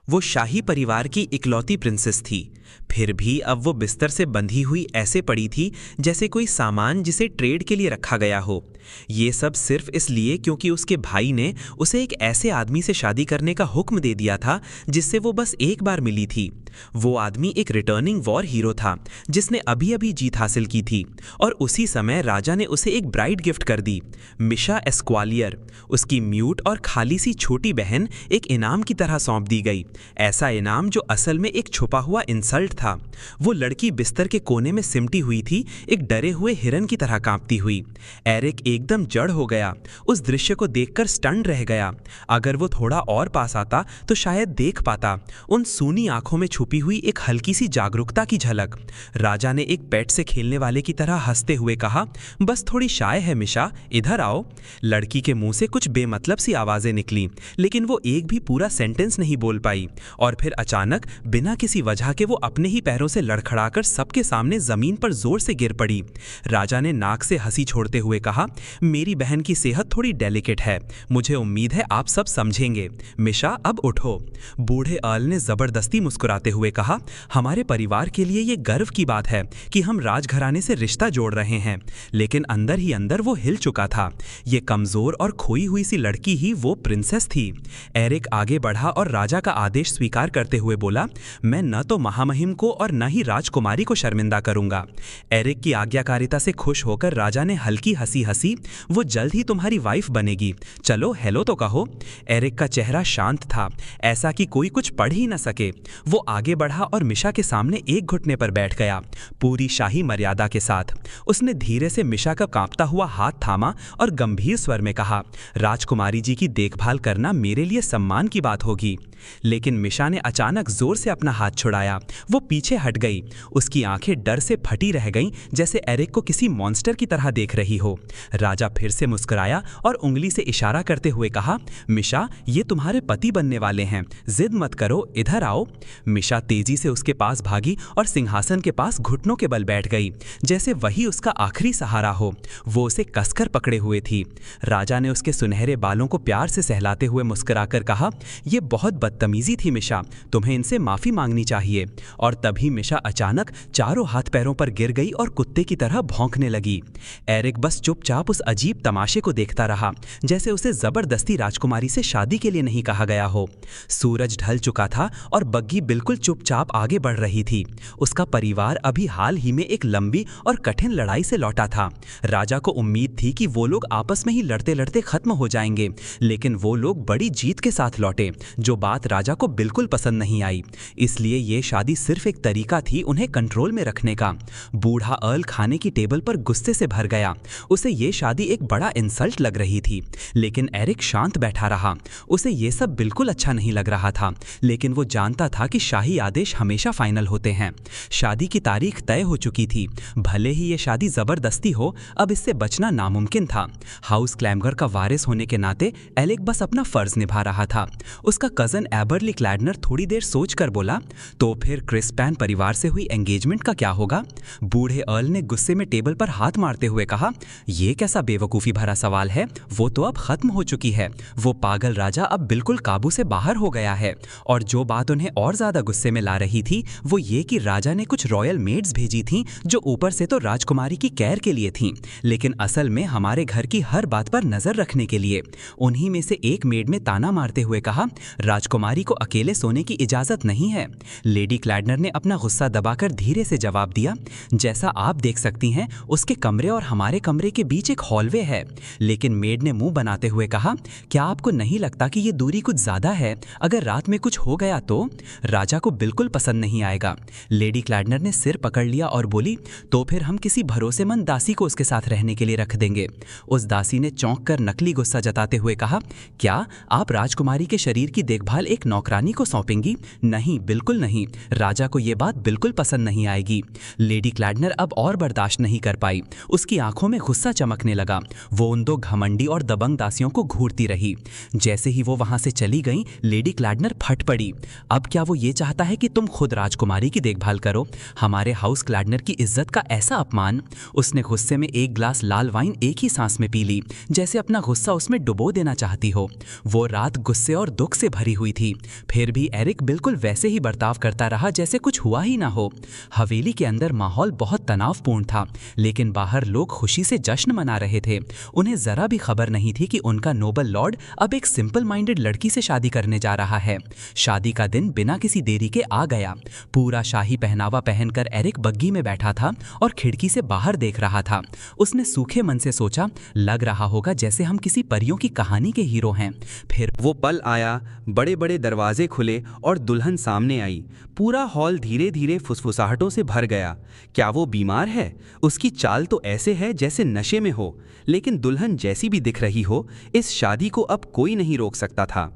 वो शाही परिवार की इकलौती प्रिंसेस थी। फिर भी अब वो बिस्तर से बंधी हुई ऐसे पड़ी थी जैसे कोई सामान जिसे ट्रेड के लिए रखा गया हो। ये सब सिर्फ इसलिए क्योंकि उसके भाई ने उसे एक ऐसे आदमी से शादी करने का हुक्म दे दिया था जिससे वो बस एक बार मिली थी। वो आदमी एक रिटर्निंग वॉर हीरो था जिसने अभी अभी जीत हासिल की थी, और उसी समय राजा ने उसे एक ब्राइड गिफ्ट कर दी, मिशा एस्क्वालियर। उसकी म्यूट और खाली सी छोटी बहन एक इनाम की तरह सौंप दी गई, ऐसा इनाम जो असल में एक छुपा हुआ इंसल्ट था। वो लड़की बिस्तर के कोने में सिमटी हुई थी, एक डरे हुए हिरन की तरह कांपती हुई। एरिक एकदम जड़ हो गया, उस दृश्य को देखकर स्टन्ड रह गया। अगर वो थोड़ा और पास आता तो शायद देख पाता उन सूनी आंखों में छुपी हुई एक हल्की सी जागरूकता की झलक। राजा ने एक पेट से खेलने वाले की तरह हंसते हुए कहा, बस थोड़ी शाय है मिशा, इधर आओ। लड़की के मुंह से कुछ बेमतलब सी आवाजें निकली, लेकिन वो एक भी पूरा सेंटेंस नहीं बोल पाई, और फिर अचानक बिना किसी वजह के वो अपने ही पैरों से लड़खड़ाकर सबके सामने जमीन पर जोर से गिर पड़ी। राजा ने नाक से हंसी छोड़ते हुए कहा, मेरी बहन की सेहत थोड़ी डेलिकेट है, मुझे उम्मीद है आप सब समझेंगे। मिशा अब उठो। बूढ़े अर्ल ने जबरदस्ती मुस्कुराते हुए कहा, हमारे परिवार के लिए ये गर्व की बात है कि हम राजघराने से रिश्ता जोड़ रहे हैं। लेकिन अंदर ही अंदर वो हिल चुका था। ये कमजोर और खोई हुई सी लड़की ही वो प्रिंसेस थी। एरिक आगे बढ़ा और राजा का आदेश स्वीकार करते हुए बोला, मैं न तो महामहिम को और न ही राजकुमारी को शर्मिंदा करूंगा। एरिक की आज्ञाकारिता से खुश होकर राजा ने हल्की हंसी हंसी, वो जल्द ही तुम्हारी वाइफ बनेगी, चलो हेलो तो कहो। एरिक का चेहरा शांत था, ऐसा कि कोई कुछ पढ़ ही न सके। वो आगे बढ़ा और मिशा के सामने एक घुटने पर बैठ गया, पूरी शाही मर्यादा के साथ। उसने धीरे से मिशा का कांपता हुआ हाथ थामा और गंभीर स्वर में कहा, राजकुमारी जी की देखभाल करना मेरे लिए सम्मान की बात होगी। लेकिन मिशा ने अचानक जोर से अपना हाथ छुड़ाया। वो पीछे हट गई, उसकी आंखें डर से फटी रह गईं, जैसे एरिक को किसी मॉन्स्टर की तरह देख रही हो। राजा फिर से मुस्कुराया और उंगली से इशारा करते हुए कहा, मिशा ये तुम्हारे पति बनने वाले हैं, जिद मत करो, इधर आओ। मिशा तेजी से उसके पास भागी और सिंहासन के पास घुटनों के बल बैठ गई, जैसे वही उसका आखिरी सहारा हो। वो उसे कसकर पकड़े हुए थी। राजा ने उसके सुनहरे बालों को प्यार से सहलाते हुए मुस्कुराकर कहा, यह बहुत बदतमीजी थी मिशा, तुम्हें इनसे माफी मांगनी चाहिए। और तभी मिशा अचानक चारों हाथ पैरों पर गिर गई और कुत्ते की तरह भौंकने लगी। एरिक बस चुपचाप उस अजीब तमाशे को देखता रहा, जैसे उसे जबरदस्ती राजकुमारी से शादी के लिए नहीं कहा गया हो। सूरज ढल चुका था और बग्घी बिल्कुल चुपचाप आगे बढ़ रही थी। उसका परिवार अभी हाल ही में एक लंबी और कठिन लड़ाई से लौटा था। राजा को उम्मीद थी कि वो लोग आपस में ही लड़ते लड़ते खत्म हो जाएंगे, लेकिन वो लोग बड़ी जीत के साथ लौटे, जो बात राजा को बिल्कुल पसंद नहीं आई। इसलिए ये शादी सिर्फ एक तरीका थी उन्हें कंट्रोल में रखने का। बूढ़ा अर्ल खाने की टेबल पर गुस्से से भर गया। उसे ये शादी एक बड़ा इंसल्ट लग रही थी, लेकिन एरिक शांत बैठा रहा। उसे ये सब बिल्कुल अच्छा नहीं लग रहा था, लेकिन वो जानता था कि शाही आदेश हमेशा फाइनल होते हैं। शादी की तारीख तय हो चुकी थी। भले ही ये शादी जबरदस्ती हो, अब इससे बचना नामुमकिन था। हाउस क्लैमगर का वारिस होने के नाते एलिक बस अपना फर्ज निभा रहा था। उसका कजन एबरली क्लैडनर थोड़ी देर सोचकर बोला, तो फिर क्रिस्पैन परिवार से हुई एंगेजमेंट का क्या होगा? बूढ़े अर्ल ने गुस्से में टेबल पर हाथ मारते हुए कहा, यह कैसा बेवकूफी भरा सवाल है, वो तो अब खत्म हो चुकी है। वो पागल राजा अब बिल्कुल काबू से बाहर हो गया है। और जो बात उन्हें और ज्यादा गुस्से में ला रही थी वो ये कि राजा ने कुछ रॉयल मेड्स भेजी थीं जो ऊपर से तो राजकुमारी की केयर के लिए थीं, लेकिन असल में हमारे घर की हर बात पर नजर रखने के लिए। उन्हीं में से एक मेड ने ताना मारते हुए कहा, राजकुमारी को अकेले सोने की इजाजत नहीं है। लेडी क्लैडनर ने अपना गुस्सा दबाकर धीरे से जवाब दिया, जैसा आप देख सकती हैं उसके कमरे और हमारे कमरे के बीच एक हॉलवे है। लेकिन मेड ने मुंह बनाते हुए कहा, क्या आपको नहीं लगता कि ये दूरी कुछ ज्यादा है? अगर रात में कुछ हो गया तो? राजा को बिल्कुल पसंद नहीं आएगा। लेडी क्लैडनर ने सिर पकड़ लिया और बोली, तो फिर हम किसी भरोसेमंद दासी को उसके साथ रहने के लिए रख देंगे। उस दासी ने चौंक कर नकली गुस्सा जताते हुए कहा, क्या आप राजकुमारी के शरीर की देखभाल एक नौकरानी को सौंपेंगी? नहीं, बिल्कुल नहीं। राजा को यह बात बिल्कुल पसंद नहीं आएगी। लेडी क्लैडनर अब और बर्दाश्त नहीं कर पाई। उसकी आंखों में गुस्सा चमकने देखने लगा। वो उन दो घमंडी और दबंग दासियों को घूरती रही। जैसे ही वो वहां से चली गई, लेडी क्लैडनर फट पड़ी। अब क्या वो ये चाहता है कि तुम खुद राजकुमारी की देखभाल करो? हमारे हाउस क्लैडनर की इज्जत का ऐसा अपमान। उसने गुस्से में एक ग्लास लाल वाइन एक ही सांस में पी ली, जैसे अपना गुस्सा उसमें डुबो देना चाहती हो। वो रात गुस्से और दुख से भरी हुई थी। फिर भी एरिक बिल्कुल वैसे ही बर्ताव करता रहा जैसे कुछ हुआ ही ना हो। हवेली के अंदर माहौल बहुत तनावपूर्ण था, लेकिन बाहर लोग खुशी से जश्न मना रहे थे। उन्हें जरा भी खबर नहीं थी कि उनका नोबल लॉर्ड अब एक सिंपल माइंडेड लड़की से शादी करने जा रहा है। शादी का दिन बिना किसी देरी के आ गया। पूरा शाही पहनावा पहनकर एरिक बग्गी में बैठा था और खिड़की से बाहर देख रहा था। उसने सूखे मन से सोचा, लग रहा होगा जैसे हम किसी परियों की कहानी के हीरो हैं। फिर वो पल आया, बड़े बड़े दरवाजे खुले और दुल्हन सामने आई। पूरा हॉल धीरे धीरे फुसफुसाहटों से भर गया। क्या वो बीमार है? उसकी चाल तो ऐसे है जैसे नशे में हो, लेकिन दुल्हन जैसी भी दिख रही हो, इस शादी को अब कोई नहीं रोक सकता था।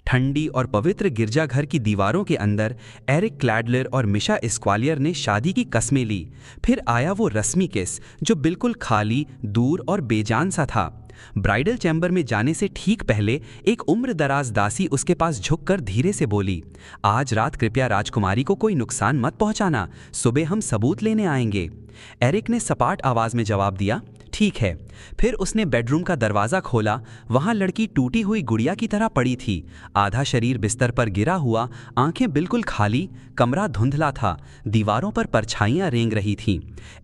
ठंडी और पवित्र गिरजाघर की दीवारों के अंदर एरिक क्लैडलर और मिशा एस्क्वालियर ने शादी की कस्में ली। फिर आया वो रस्मी किस, जो बिल्कुल खाली, दूर और बेजान सा था। ब्राइडल चैम्बर में जाने से ठीक पहले एक उम्रदराज दासी उसके पास झुककर धीरे से बोली, आज रात कृपया राजकुमारी को कोई नुकसान मत पहुंचाना, सुबह हम सबूत लेने आएंगे। एरिक ने सपाट आवाज में जवाब दिया, ठीक है। फिर उसने बेडरूम का दरवाज़ा खोला। वहां लड़की टूटी हुई गुड़िया की तरह पड़ी थी, आधा शरीर बिस्तर पर गिरा हुआ, आंखें बिल्कुल खाली। कमरा धुंधला था, दीवारों पर परछाइयां रेंग रही थीं।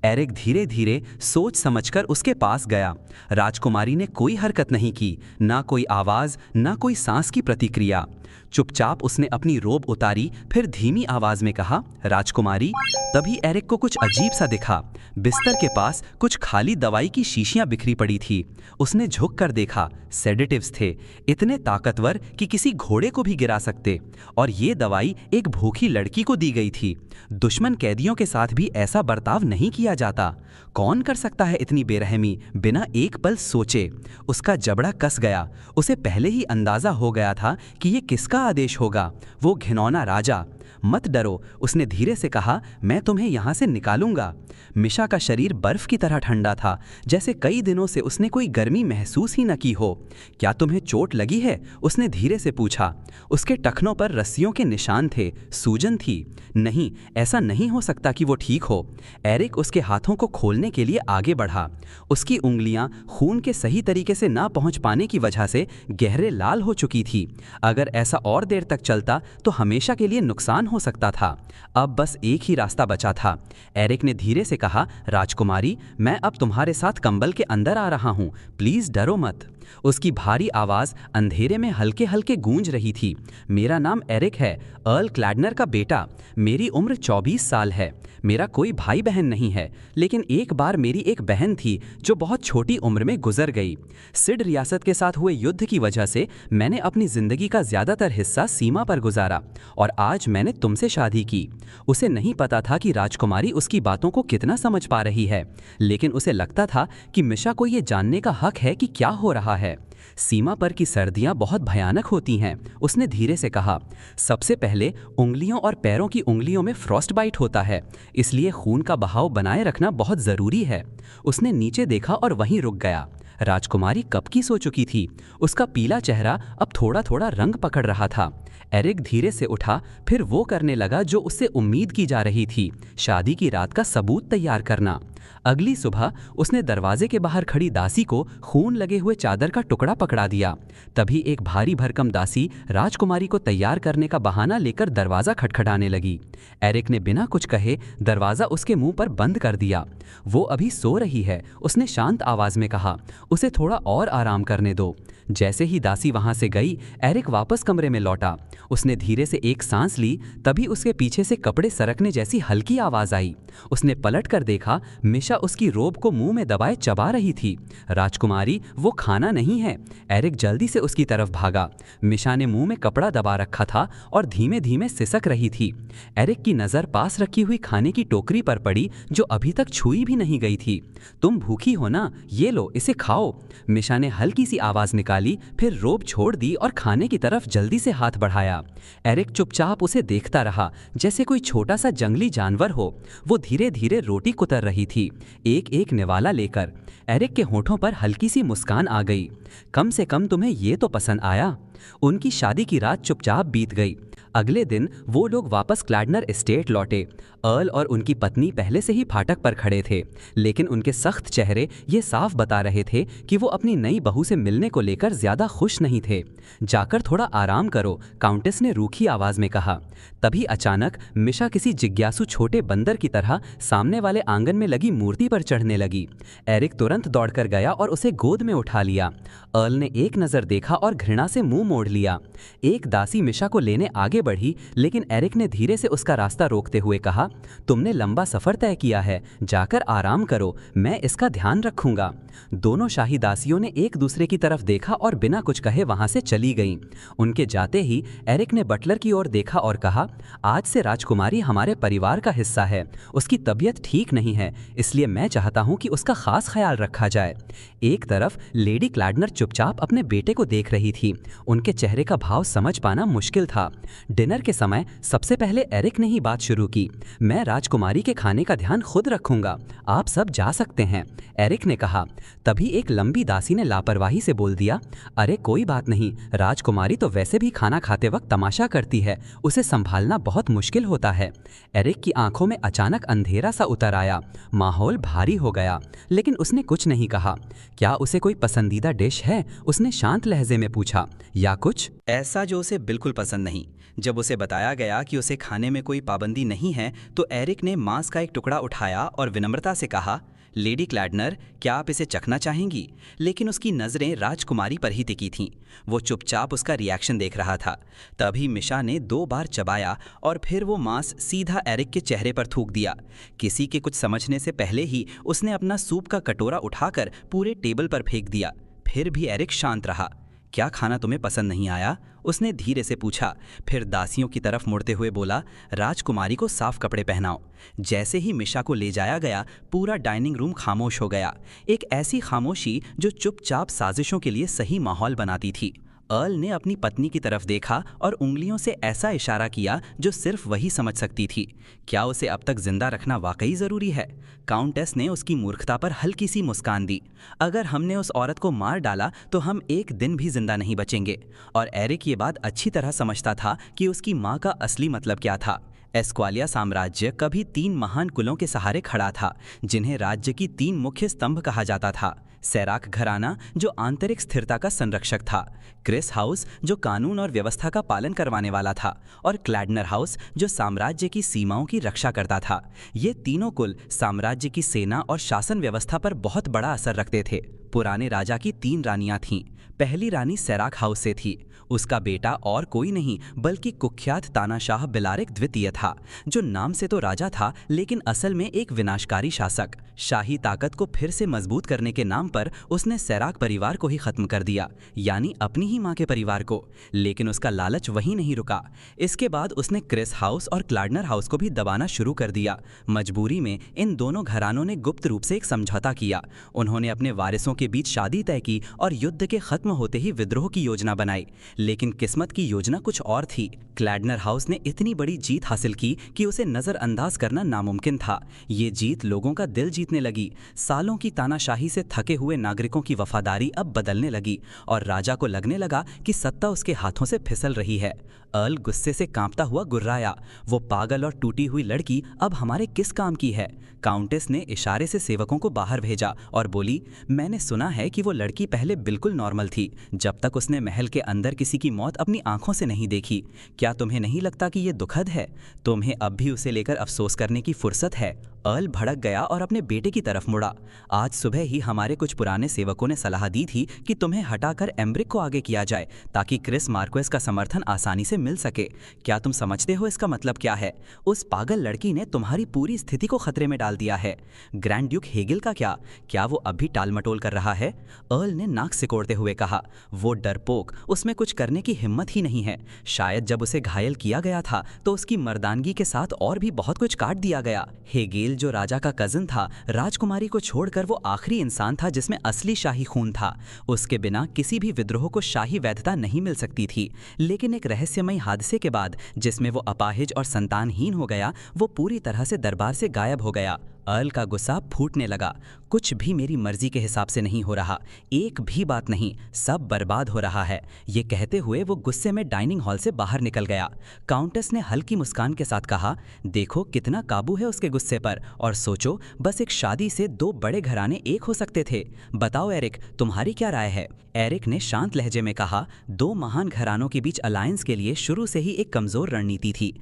एरिक धीरे धीरे सोच समझकर उसके पास गया। राजकुमारी ने कोई हरकत नहीं की, ना कोई आवाज़, ना कोई सांस की प्रतिक्रिया। चुपचाप उसने अपनी रोब उतारी, फिर धीमी आवाज में कहा, राजकुमारी। तभी एरिक को कुछ अजीब सा दिखा। बिस्तर के पास कुछ खाली दवाई की शीशियां बिखरी पड़ी थी। उसने झुक कर देखा, सेडेटिव्स थे, इतने ताकतवर कि किसी घोड़े को भी गिरा सकते। और ये दवाई एक भूखी लड़की को दी गई थी। दुश्मन कैदियों के साथ भी ऐसा बर्ताव नहीं किया जाता। कौन कर सकता है इतनी बेरहमी बिना एक पल सोचे? उसका जबड़ा कस गया। उसे पहले ही अंदाजा हो गया था कि ये किसका आदेश होगा। वो घिनौना राजा। मत डरो, उसने धीरे से कहा, मैं तुम्हें यहाँ से निकालूंगा। मिशा का शरीर बर्फ की तरह ठंडा था, जैसे कई दिनों से उसने कोई गर्मी महसूस ही न की हो। क्या तुम्हें चोट लगी है? उसने धीरे से पूछा। उसके टखनों पर रस्सियों के निशान थे, सूजन थी। नहीं, ऐसा नहीं हो सकता कि वो ठीक हो। एरिक उसके हाथों को खोलने के लिए आगे बढ़ा। उसकी उंगलियां खून के सही तरीके से ना पहुंच पाने की वजह से गहरे लाल हो चुकी थी। अगर ऐसा और देर तक चलता तो हमेशा के लिए नुकसान हो सकता था। अब बस एक ही रास्ता बचा था। एरिक ने धीरे से कहा, राजकुमारी, मैं अब तुम्हारे साथ कंबल के अंदर आ रहा हूं, प्लीज डरो मत। उसकी भारी आवाज अंधेरे में हल्के हल्के गूंज रही थी। मेरा नाम एरिक है, अर्ल क्लैडनर का बेटा। मेरी उम्र 24 साल है। मेरा कोई भाई बहन नहीं है, लेकिन एक बार मेरी एक बहन थी जो बहुत छोटी उम्र में गुजर गई। सिड रियासत के साथ हुए युद्ध की वजह से मैंने अपनी जिंदगी का ज्यादातर हिस्सा सीमा पर गुजारा, और आज मैंने तुमसे शादी की। उसे नहीं पता था कि राजकुमारी उसकी बातों को कितना समझ पा रही है, लेकिन उसे लगता था कि मिशा को ये जानने का हक है कि क्या हो रहा है। सीमा पर की सर्दियां बहुत भयानक होती हैं, उसने धीरे से कहा। सबसे पहले उंगलियों और पैरों की उंगलियों में फ्रॉस्ट बाइट होता है, इसलिए खून का बहाव बनाए रखना बहुत जरूरी है। उसने नीचे देखा और वहीं रुक गया। राजकुमारी कब की सो चुकी थी। उसका पीला चेहरा अब थोड़ा थोड़ा रंग पकड़ रहा था। एरिक धीरे से उठा, फिर वो करने लगा जो उससे उम्मीद की जा रही थी, शादी की रात का सबूत तैयार करना। अगली सुबह उसने दरवाजे के बाहर खड़ी दासी को खून लगे हुए चादर का टुकड़ा पकड़ा दिया। तभी एक भारी भरकम दासी राजकुमारी को तैयार करने का बहाना लेकर दरवाजा खटखटाने लगी। एरिक ने बिना कुछ कहे दरवाजा उसके मुंह पर बंद कर दिया। वो अभी सो रही है, उसने शांत आवाज में कहा। उसे थोड़ा और आराम करने दो। जैसे ही दासी वहां से गई, एरिक वापस कमरे में लौटा। उसने धीरे से एक सांस ली, तभी उसके पीछे से कपड़े सरकने जैसी हल्की आवाज आई। उसने पलट कर देखा, मिशा उसकी रोब को मुंह में दबाए चबा रही थी। राजकुमारी, वो खाना नहीं है। एरिक जल्दी से उसकी तरफ भागा। मिशा ने मुंह में कपड़ा दबा रखा था और धीमे धीमे सिसक रही थी। एरिक की नजर पास रखी हुई खाने की टोकरी पर पड़ी, जो अभी तक छुई भी नहीं गई थी। तुम भूखी हो ना, ये लो, इसे खाओ। खाओ। मिशा ने हल्की सी आवाज़ निकाली, फिर रोब छोड़ दी और खाने की तरफ जल्दी से हाथ बढ़ाया। एरिक चुपचाप उसे देखता रहा, जैसे कोई छोटा सा जंगली जानवर हो। वो धीरे धीरे रोटी कुतर रही थी, एक एक निवाला लेकर। एरिक के होठों पर हल्की सी मुस्कान आ गई। कम से कम तुम्हें ये तो पसंद आया। उनकी शादी की रात चुपचाप बीत गई। अगले दिन वो लोग वापस क्लैडनर एस्टेट लौटे। अर्ल और उनकी पत्नी पहले से ही फाटक पर खड़े थे, लेकिन उनके सख्त चेहरे ये साफ बता रहे थे कि वो अपनी नई बहू से मिलने को लेकर ज्यादा खुश नहीं थे। जाकर थोड़ा आराम करो, काउंटेस ने रूखी आवाज में कहा। तभी अचानक मिशा किसी जिज्ञासु छोटे बंदर की तरह सामने वाले आंगन में लगी मूर्ति पर चढ़ने लगी। एरिक तुरंत दौड़कर गया और उसे गोद में उठा लिया। अर्ल ने एक नजर देखा और घृणा से मुंह मोड़ लिया। एक दासी मिशा को लेने आगे बढ़ी, लेकिन एरिक ने धीरे से उसका रास्ता रोकते हुए कहा, तुमने लंबा सफर तय किया है, जाकर आराम करो, मैं इसका ध्यान रखूंगा। दोनों शाही दासियों ने एक दूसरे की तरफ देखा और बिना कुछ कहे वहां से चली गईं। उनके जाते ही एरिक ने बटलर की ओर देखा और कहा, आज से राजकुमारी हमारे परिवार का हिस्सा है। उसकी तबीयत ठीक नहीं है, इसलिए मैं चाहता हूं कि उसका खास ख्याल रखा जाए। एक तरफ लेडी क्लैडनर चुपचाप अपने बेटे को देख रही थी। उनके चेहरे का भाव समझ पाना मुश्किल था। डिनर के समय सबसे पहले एरिक ने ही बात शुरू की। मैं राजकुमारी के खाने का ध्यान खुद रखूंगा, आप सब जा सकते हैं, एरिक ने कहा। तभी एक लंबी दासी ने लापरवाही से बोल दिया, अरे कोई बात नहीं, राजकुमारी तो वैसे भी खाना खाते वक्त तमाशा करती है, उसे संभालना बहुत मुश्किल होता है। एरिक की आंखों में अचानक अंधेरा सा उतर आया। माहौल भारी हो गया, लेकिन उसने कुछ नहीं कहा। क्या उसे कोई पसंदीदा डिश है? उसने शांत लहजे में पूछा। या कुछ ऐसा जो उसे बिल्कुल पसंद नहीं। जब उसे बताया गया कि उसे खाने में कोई पाबंदी नहीं है, तो एरिक ने मांस का एक टुकड़ा उठाया और विनम्रता से कहा, लेडी क्लैडनर, क्या आप इसे चखना चाहेंगी? लेकिन उसकी नज़रें राजकुमारी पर ही टिकी थीं। वो चुपचाप उसका रिएक्शन देख रहा था। तभी मिशा ने 2 बार चबाया और फिर वो मांस सीधा एरिक के चेहरे पर थूक दिया। किसी के कुछ समझने से पहले ही उसने अपना सूप का कटोरा उठाकर पूरे टेबल पर फेंक दिया। फिर भी एरिक शांत रहा। क्या खाना तुम्हें पसंद नहीं आया? उसने धीरे से पूछा। फिर दासियों की तरफ मुड़ते हुए बोला, राजकुमारी को साफ कपड़े पहनाओ। जैसे ही मिशा को ले जाया गया, पूरा डाइनिंग रूम खामोश हो गया। एक ऐसी खामोशी जो चुपचाप साजिशों के लिए सही माहौल बनाती थी। अर्ल ने अपनी पत्नी की तरफ देखा और उंगलियों से ऐसा इशारा किया जो सिर्फ वही समझ सकती थी। क्या उसे अब तक जिंदा रखना वाकई ज़रूरी है? काउंटेस ने उसकी मूर्खता पर हल्की सी मुस्कान दी। अगर हमने उस औरत को मार डाला तो हम एक दिन भी जिंदा नहीं बचेंगे। और एरिक ये बात अच्छी तरह समझता था कि उसकी माँ का असली मतलब क्या था। एस्क्वालिया साम्राज्य कभी 3 महान कुलों के सहारे खड़ा था, जिन्हें राज्य की 3 मुख्य स्तंभ कहा जाता था। सैराक घराना, जो आंतरिक स्थिरता का संरक्षक था, क्रिस हाउस, जो कानून और व्यवस्था का पालन करवाने वाला था, और क्लैडनर हाउस, जो साम्राज्य की सीमाओं की रक्षा करता था। ये तीनों कुल साम्राज्य की सेना और शासन व्यवस्था पर बहुत बड़ा असर रखते थे। पुराने राजा की 3 रानियां थीं। पहली रानी सैराक हाउस से थी। उसका बेटा और कोई नहीं बल्कि कुख्यात तानाशाह बिलारिक द्वितीय था, जो नाम से तो राजा था लेकिन असल में एक विनाशकारी शासक। शाही ताकत को फिर से मजबूत करने के नाम पर उसने सैराक परिवार को ही खत्म कर दिया, यानी अपनी ही माँ के परिवार को। लेकिन उसका लालच वहीं नहीं रुका। इसके बाद उसने क्रिस हाउस और क्लैडनर हाउस को भी दबाना शुरू कर दिया। मजबूरी में इन दोनों घरानों ने गुप्त रूप से एक समझौता किया। उन्होंने अपने वारिसों के बीच शादी तय की और युद्ध के खत्म होते ही विद्रोह की योजना बनाई। लेकिन किस्मत की योजना कुछ और थी। क्लैडनर हाउस ने इतनी बड़ी जीत हासिल की कि उसे नज़रअंदाज करना नामुमकिन था। ये जीत लोगों का दिल जीतने लगी। सालों की तानाशाही से थके हुए नागरिकों की वफादारी अब बदलने लगी और राजा को लगने लगा कि सत्ता उसके हाथों से फिसल रही है। अर्ल गुस्से से कांपता हुआ गुर्राया, वो पागल और टूटी हुई लड़की अब हमारे किस काम की है? काउंटेस ने इशारे से सेवकों को बाहर भेजा और बोली, मैंने सुना है कि वो लड़की पहले बिल्कुल नॉर्मल थी, जब तक उसने महल के अंदर किसी की मौत अपनी आंखों से नहीं देखी। क्या तुम्हें नहीं लगता कि ये दुखद है? तुम्हें अब भी उसे लेकर अफसोस करने की फुर्सत है? अर्ल भड़क गया और अपने बेटे की तरफ मुड़ा। आज सुबह ही हमारे कुछ पुराने सेवकों ने सलाह दी थी कि तुम्हें हटाकर एम्ब्रिक को आगे किया जाए ताकि क्रिस मार्क्वेस का समर्थन आसानी से मिल सके। क्या तुम समझते हो इसका मतलब क्या है? उस पागल लड़की ने तुम्हारी पूरी स्थिति को खतरे में डाल दिया है। ग्रैंड ड्यूक हेगिल का क्या वो अब भी टालमटोल कर रहा है? अर्ल ने नाक सिकोड़ते हुए कहा, वो डरपोक, उसमें कुछ करने की हिम्मत ही नहीं है। शायद जब उसे घायल किया गया था तो उसकी मर्दानगी के साथ और भी बहुत कुछ काट दिया गया। हेगिल एरिल जो राजा का कज़न था, राजकुमारी को छोड़कर वो आखिरी इंसान था जिसमें असली शाही खून था। उसके बिना किसी भी विद्रोह को शाही वैधता नहीं मिल सकती थी। लेकिन एक रहस्यमयी हादसे के बाद, जिसमें वो अपाहिज और संतानहीन हो गया, वो पूरी तरह से दरबार से गायब हो गया। अर्ल का गुस्सा फूटने लगा। कुछ भी मेरी मर्जी के हिसाब से नहीं हो रहा, एक भी बात नहीं, सब बर्बाद हो रहा है। ये कहते हुए वो गुस्से में डाइनिंग हॉल से बाहर निकल गया। काउंटेस ने हल्की मुस्कान के साथ कहा, देखो कितना काबू है उसके गुस्से पर, और सोचो बस एक शादी से दो बड़े घराने एक हो सकते थे। बताओ एरिक, तुम्हारी क्या राय है? एरिक ने शांत लहजे में कहा, दो महान घरानों के बीच अलायंस के लिए शुरू से ही एक कमजोर रणनीति थी।